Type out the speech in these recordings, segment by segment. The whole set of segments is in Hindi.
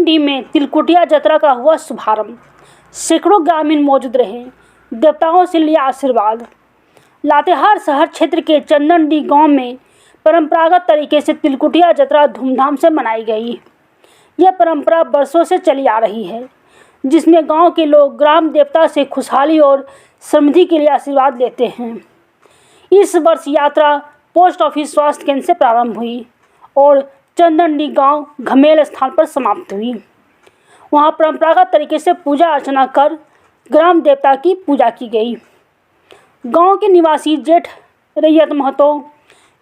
चंदनडी में तिलकुटिया जतरा का हुआ शुभारंभ। सैकड़ों ग्रामीण मौजूद रहे, देवताओं से लिया आशीर्वाद। लातेहार शहर क्षेत्र के चंदनडी गांव में परंपरागत तरीके से तिलकुटिया जतरा धूमधाम से मनाई गई। यह परंपरा वर्षों से चली आ रही है, जिसमें गांव के लोग ग्राम देवता से खुशहाली और समृद्धि के लिए आशीर्वाद लेते हैं। इस वर्ष यात्रा पोस्ट ऑफिस स्वास्थ्य केंद्र से प्रारंभ हुई और चंदनडी गांव घमेल स्थान पर समाप्त हुई। वहां परंपरागत तरीके से पूजा अर्चना कर ग्राम देवता की पूजा की गई। गांव के निवासी जेठ रैयत महतो,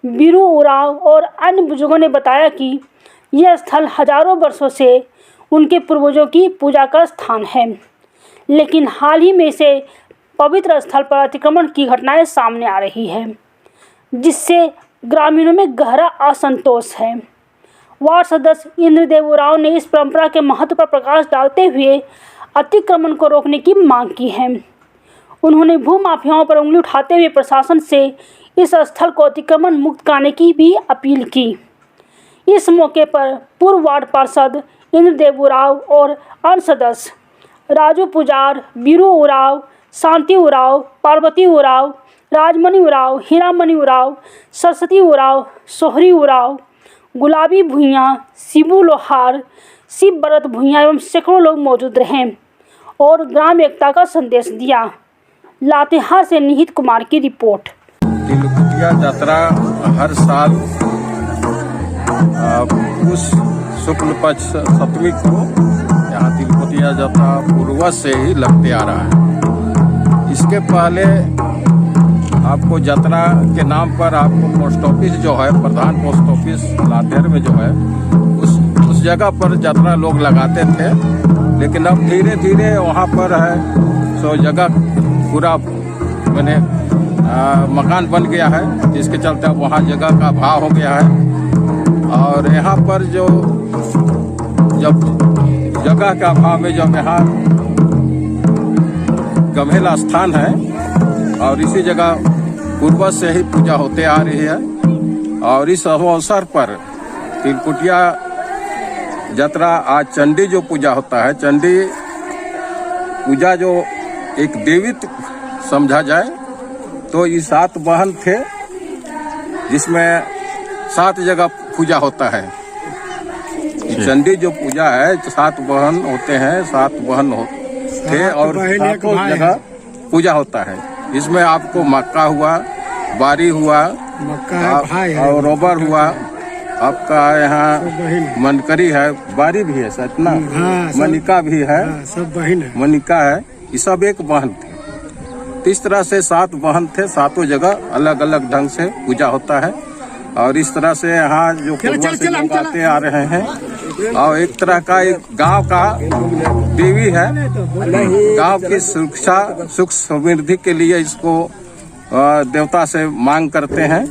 बीरू उराव और अन्य बुजुर्गों ने बताया कि यह स्थल हजारों वर्षों से उनके पूर्वजों की पूजा का स्थान है, लेकिन हाल ही में से पवित्र स्थल पर अतिक्रमण की घटनाएं सामने आ रही है, जिससे ग्रामीणों में गहरा असंतोष है। वार्ड सदस्य इंद्रदेव उराव ने इस परंपरा के महत्व पर प्रकाश डालते हुए अतिक्रमण को रोकने की मांग की है। उन्होंने भूमाफियाओं पर उंगली उठाते हुए प्रशासन से इस स्थल को अतिक्रमण मुक्त कराने की भी अपील की। इस मौके पर पूर्व वार्ड पार्षद इंद्रदेव उराव और अन्य सदस्य राजू पुजार, बीरू उराव, शांति उराव, पार्वती उराव, राजमणि उराव, हीरामणि उराव, सरस्वती उराव, सोहरी उराव, गुलाबी भुइयाँ, शिबू लोहार, शिव भरत भुइयाँ एवं सैकड़ों लोग मौजूद रहे और ग्राम एकता का संदेश दिया। लातेहार से निहित कुमार की रिपोर्ट। तिलकुटिया यात्रा हर साल उस शुक्ल पक्ष सप्तमी को यहाँ तिलकुटिया यात्रा पूर्वज से ही लगते आ रहा है। इसके पहले आपको यात्रा के नाम पर आपको पोस्ट ऑफिस जो है, प्रधान पोस्ट ऑफिस लातेहार में जो है, उस जगह पर यात्रा लोग लगाते थे, लेकिन अब धीरे धीरे वहाँ पर है सो जगह पूरा मैंने मकान बन गया है, जिसके चलते अब वहाँ जगह का अभाव हो गया है। और यहाँ पर जो जब जगह का अभाव में जब यहाँ गम्हेला स्थान है और इसी जगह पूर्वज से ही पूजा होते आ रही है, और इस अवसर पर तिलकुटिया यात्रा आज चंडी जो पूजा होता है, चंडी पूजा जो एक देवित समझा जाए तो ये 7 वाहन थे, जिसमें 7 जगह पूजा होता है। चंडी जो पूजा है 7 वाहन होते हैं, 7 वाहन थे और 7 जगह पूजा होता है। इसमें आपको मक्का हुआ, बारी हुआ, और रोबर हुआ, आपका यहाँ मनकरी है, बारी भी है, सतना मनिका भी है, सब बहन है, मनिका है, ये सब एक वाहन थे। तो इस तरह से 7 वाहन थे, 7 जगह अलग अलग ढंग से पूजा होता है। और इस तरह से यहाँ जो पूर्वज से लोग आते आ रहे हैं, और एक तरह का एक गांव का देवी है, गांव की सुरक्षा सुख समृद्धि के लिए इसको देवता से मांग करते हैं।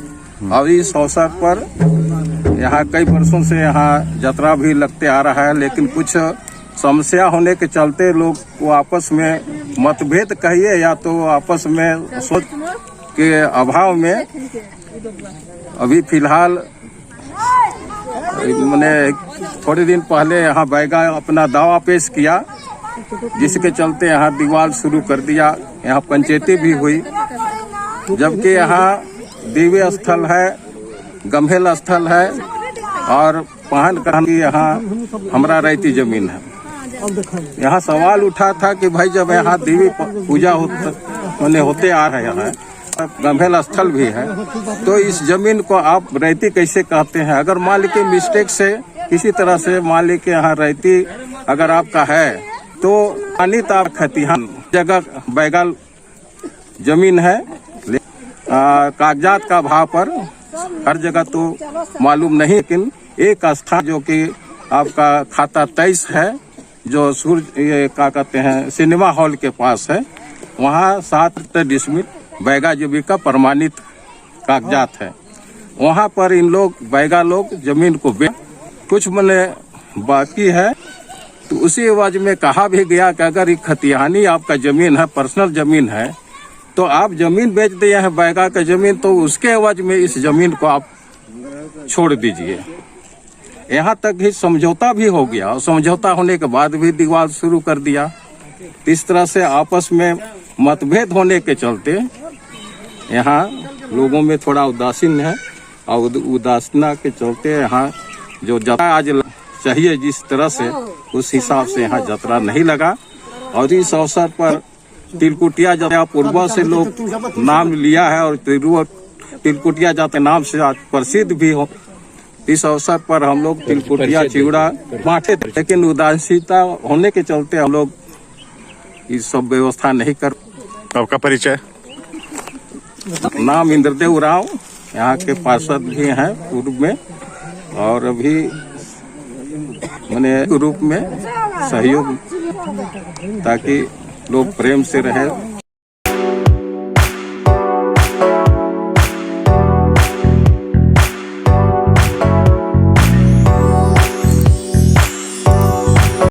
और इस अवसर पर यहाँ कई वर्षों से यहाँ यात्रा भी लगते आ रहा है, लेकिन कुछ समस्या होने के चलते लोग को आपस में मतभेद कहिए या तो आपस में सोच के अभाव में अभी फिलहाल मैंने थोड़े दिन पहले यहाँ बैगा अपना दावा पेश किया, जिसके चलते यहाँ दीवार शुरू कर दिया। यहाँ पंचायती भी हुई, जबकि यहाँ दिव्य स्थल है, गम्हेल स्थल है और पहन कहानी यहाँ हमारा रहती जमीन है। यहाँ सवाल उठा था कि भाई जब यहाँ देवी पूजा होते आ रहे हैं, गम्हेल स्थल भी है, तो इस जमीन को आप रहती कैसे कहते हैं? अगर मान लीजिए मिस्टेक से किसी तरह से मान लीजिए यहाँ रहती अगर आपका है तो अनिता खतिहान जगह बैगल जमीन है, कागजात का भाव पर हर जगह तो मालूम नहीं, लेकिन एक स्थान जो कि आपका खाता 23 है, जो सूर्य ये क्या कहते हैं सिनेमा हॉल के पास है, वहाँ 7 डिसमिल बैगा जमीन का प्रमाणित कागजात है। वहाँ पर इन लोग बैगा लोग जमीन को कुछ मने बाकी है, तो उसी एवज में कहा भी गया कि अगर ये खतिहानी आपका जमीन है, पर्सनल जमीन है, तो आप जमीन बेच दिए हैं बैगा का जमीन, तो उसके एवज में इस जमीन को आप छोड़ दीजिए। यहाँ तक ही समझौता भी हो गया और समझौता होने के बाद भी विवाद शुरू कर दिया। इस तरह से आपस में मतभेद होने के चलते यहाँ लोगों में थोड़ा उदासीन है और उदासीनता के चलते यहाँ जो जत्रा आज चाहिए जिस तरह से उस हिसाब से यहाँ जत्रा नहीं लगा। और इस अवसर पर तिलकुटिया जत्रा पूर्व से लोग नाम लिया है और तिलकुटिया जत्रा नाम से आज प्रसिद्ध भी हो। इस अवसर पर हम लोग तिलकुटिया चिवड़ा बांटे, लेकिन उदासीनता होने के चलते हम लोग इस सब व्यवस्था नहीं कर। आपका परिचय? नाम इंद्रदेव राव, यहाँ के पार्षद भी हैं पूर्व में और अभी मैंने रूप में सहयोग ताकि लोग प्रेम से रहे।